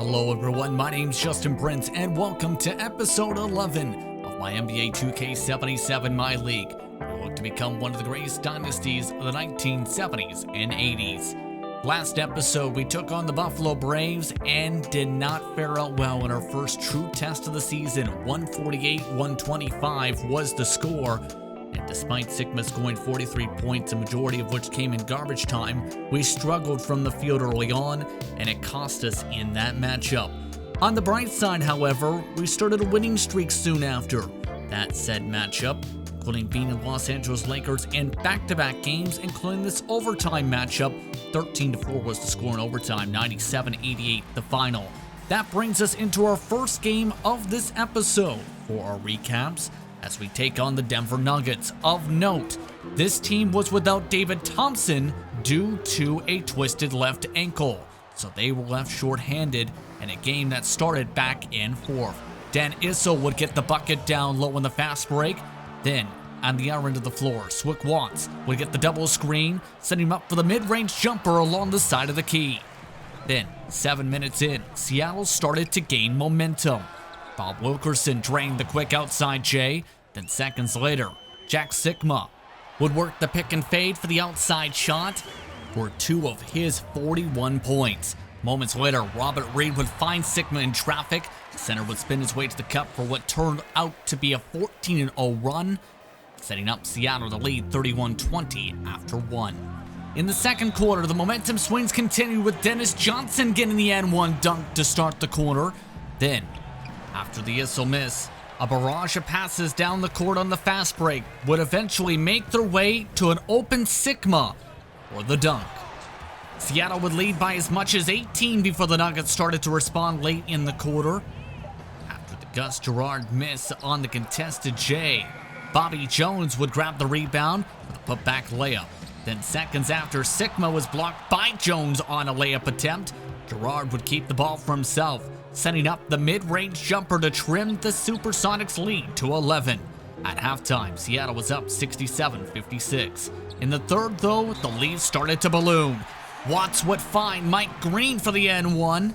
Hello everyone, my name's Justin Brent and welcome to episode 11 of my NBA 2K77 MyLeague. We look to become one of the greatest dynasties of the 1970s and 80s. Last episode we took on the Buffalo Braves and did not fare out well in our first true test of the season. 148-125 was the score. And despite Sigma scoring 43 points, a majority of which came in garbage time, we struggled from the field early on, and it cost us in that matchup. On the bright side, however, we started a winning streak soon after that said matchup, including beating the Los Angeles Lakers in back-to-back games, including this overtime matchup. 13-4 was the score in overtime, 97-88 the final. That brings us into our first game of this episode for our recaps, as we take on the Denver Nuggets. Of note, this team was without David Thompson due to a twisted left ankle, so they were left short-handed in a game that started back and forth. Dan Issel would get the bucket down low in the fast break. Then, on the other end of the floor, Swick Watts would get the double screen, setting him up for the mid-range jumper along the side of the key. Then, 7 minutes in, Seattle started to gain momentum. Bob Wilkerson drained the quick outside J. Then seconds later, Jack Sikma would work the pick and fade for the outside shot for 2 of his 41 points. Moments later, Robert Reed would find Sikma in traffic. The center would spin his way to the cup for what turned out to be a 14-0 run, setting up Seattle to lead 31-20 after 1. In the second quarter, the momentum swings continued with Dennis Johnson getting the N1 dunk to start the quarter. Then, after the Issel miss, a barrage of passes down the court on the fast break would eventually make their way to an open Sikma for the dunk. Seattle would lead by as much as 18 before the Nuggets started to respond late in the quarter. After the Gus Gerard miss on the contested J, Bobby Jones would grab the rebound with a putback layup. Then seconds after, Sikma was blocked by Jones on a layup attempt. Gerard would keep the ball for himself, setting up the mid-range jumper to trim the SuperSonics lead to 11. At halftime, Seattle was up 67-56. In the third, though, the lead started to balloon. Watts would find Mike Green for the N1.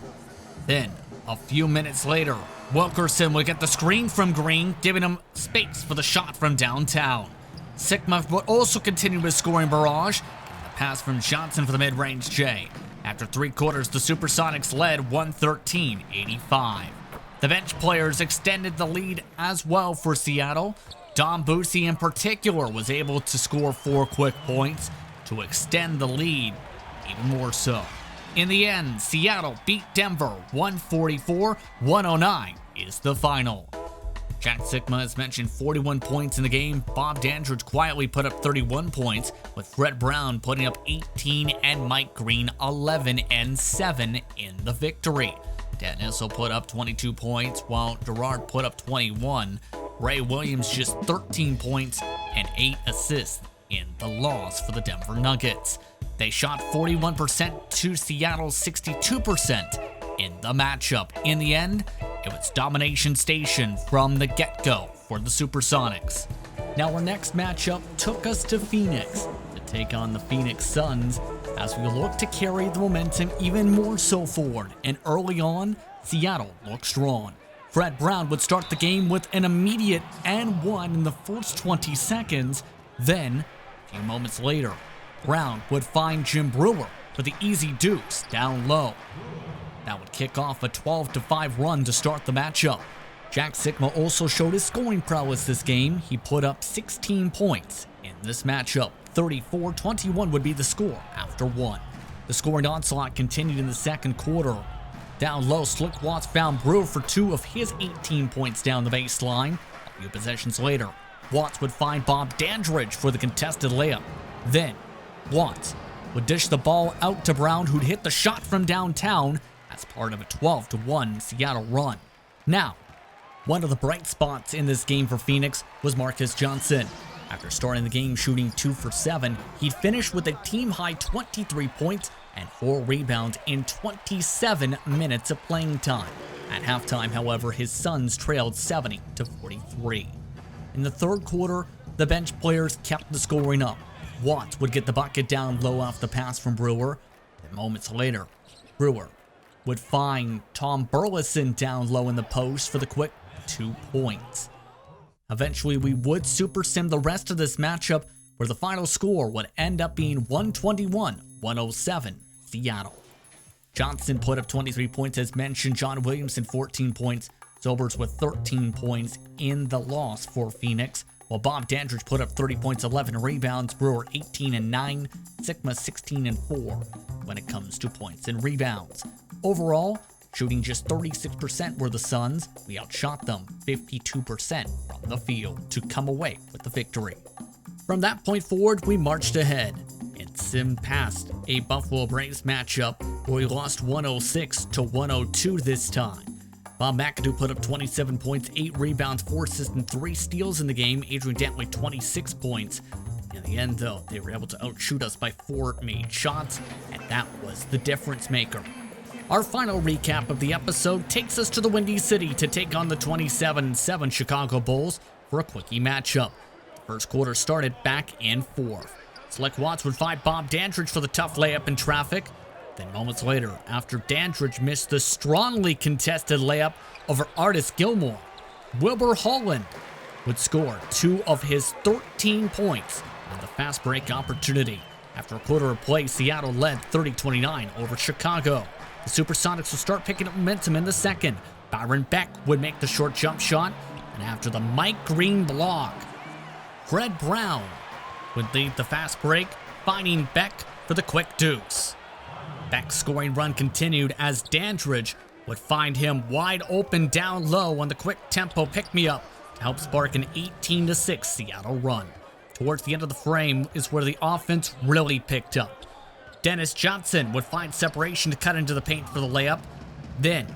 Then, a few minutes later, Wilkerson would get the screen from Green, giving him space for the shot from downtown. Sikma would also continue his scoring barrage, and the pass from Johnson for the mid-range J. After 3 quarters, the SuperSonics led 113-85. The bench players extended the lead as well for Seattle. Don Boosie in particular was able to score 4 quick points to extend the lead even more so. In the end, Seattle beat Denver 144-109 is the final. Jack Sikma has mentioned 41 points in the game. Bob Dandridge quietly put up 31 points, with Fred Brown putting up 18 and Mike Green 11 and 7 in the victory. Dan Issel put up 22 points, while Gerard put up 21. Ray Williams just 13 points and 8 assists in the loss for the Denver Nuggets. They shot 41% to Seattle's 62% in the matchup. In the end, it was domination station from the get-go for the SuperSonics. Now our next matchup took us to Phoenix to take on the Phoenix Suns as we look to carry the momentum even more so forward. And early on, Seattle looked strong. Fred Brown would start the game with an immediate and 1 in the first 20 seconds. Then, a few moments later, Brown would find Jim Brewer for the easy deuce down low. That would kick off a 12-5 run to start the matchup. Jack Sikma also showed his scoring prowess this game. He put up 16 points in this matchup. 34-21 would be the score after 1. The scoring onslaught continued in the second quarter. Down low, Slick Watts found Brewer for 2 of his 18 points down the baseline. A few possessions later, Watts would find Bob Dandridge for the contested layup. Then, Watts would dish the ball out to Brown, who'd hit the shot from downtown as part of a 12-1 Seattle run. Now, one of the bright spots in this game for Phoenix was Marcus Johnson. After starting the game shooting 2 for 7, he'd finished with a team-high 23 points and 4 rebounds in 27 minutes of playing time. At halftime, however, his Suns trailed 70-43. In the third quarter, the bench players kept the scoring up. Watts would get the bucket down low off the pass from Brewer. Then moments later, Brewer would find Tom Burleson down low in the post for the quick 2 points. Eventually, we would super sim the rest of this matchup, where the final score would end up being 121-107 Seattle. Johnson put up 23 points as mentioned, John Williamson 14 points, Sobers with 13 points in the loss for Phoenix, while Bob Dandridge put up 30 points, 11 rebounds, Brewer 18 and 9, Sigma 16 and 4 when it comes to points and rebounds. Overall, shooting just 36% were the Suns. We outshot them 52% from the field to come away with the victory. From that point forward, we marched ahead and simmed past a Buffalo Braves matchup where we lost 106-102 this time. Bob McAdoo put up 27 points, 8 rebounds, 4 assists, and 3 steals in the game. Adrian Dantley 26 points. In the end, though, they were able to outshoot us by 4 made shots, and that was the difference maker. Our final recap of the episode takes us to the Windy City to take on the 27-7 Chicago Bulls for a quickie matchup. The first quarter started back and forth. Select Watts would find Bob Dandridge for the tough layup in traffic. Then moments later, after Dandridge missed the strongly contested layup over Artis Gilmore, Wilbur Holland would score 2 of his 13 points on the fast break opportunity. After a quarter of play, Seattle led 30-29 over Chicago. The SuperSonics would start picking up momentum in the second. Byron Beck would make the short jump shot, and after the Mike Green block, Fred Brown would lead the fast break, finding Beck for the quick deuce. Beck's scoring run continued as Dandridge would find him wide open down low on the quick tempo pick-me-up to help spark an 18-6 Seattle run. Towards the end of the frame is where the offense really picked up. Dennis Johnson would find separation to cut into the paint for the layup. Then,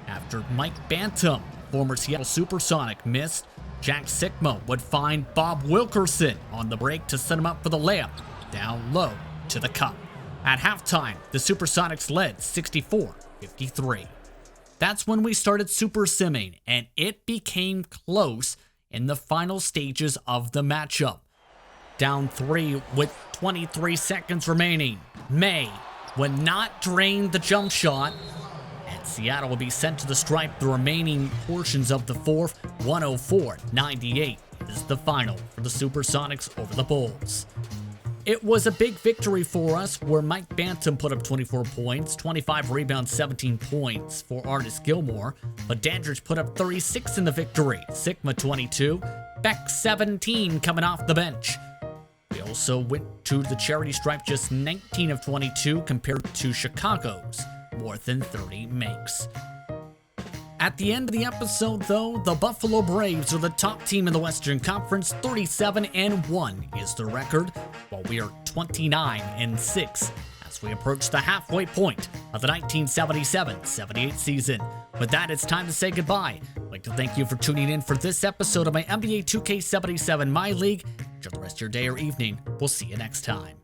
after Mike Bantam, former Seattle SuperSonic, missed, Jack Sikma would find Bob Wilkerson on the break to set him up for the layup down low to the cup. At halftime, the SuperSonics led 64-53. That's when we started super simming, and it became close in the final stages of the matchup. Down 3 with 23 seconds remaining, May would not drain the jump shot, and Seattle will be sent to the stripe the remaining portions of the fourth. 104-98 is the final for the SuperSonics over the Bulls. It was a big victory for us, where Mike Bantam put up 24 points, 25 rebounds, 17 points for Artis Gilmore, but Dandridge put up 36 in the victory, Sigma 22, Beck 17 coming off the bench. We also went to the charity stripe just 19 of 22 compared to Chicago's more than 30 makes. At the end of the episode, though, the Buffalo Braves are the top team in the Western Conference. 37-1 is the record, while we are 29-6 as we approach the halfway point of the 1977-78 season. With that, it's time to say goodbye. I'd like to thank you for tuning in for this episode of my NBA 2K77 MyLeague. Enjoy the rest of your day or evening. We'll see you next time.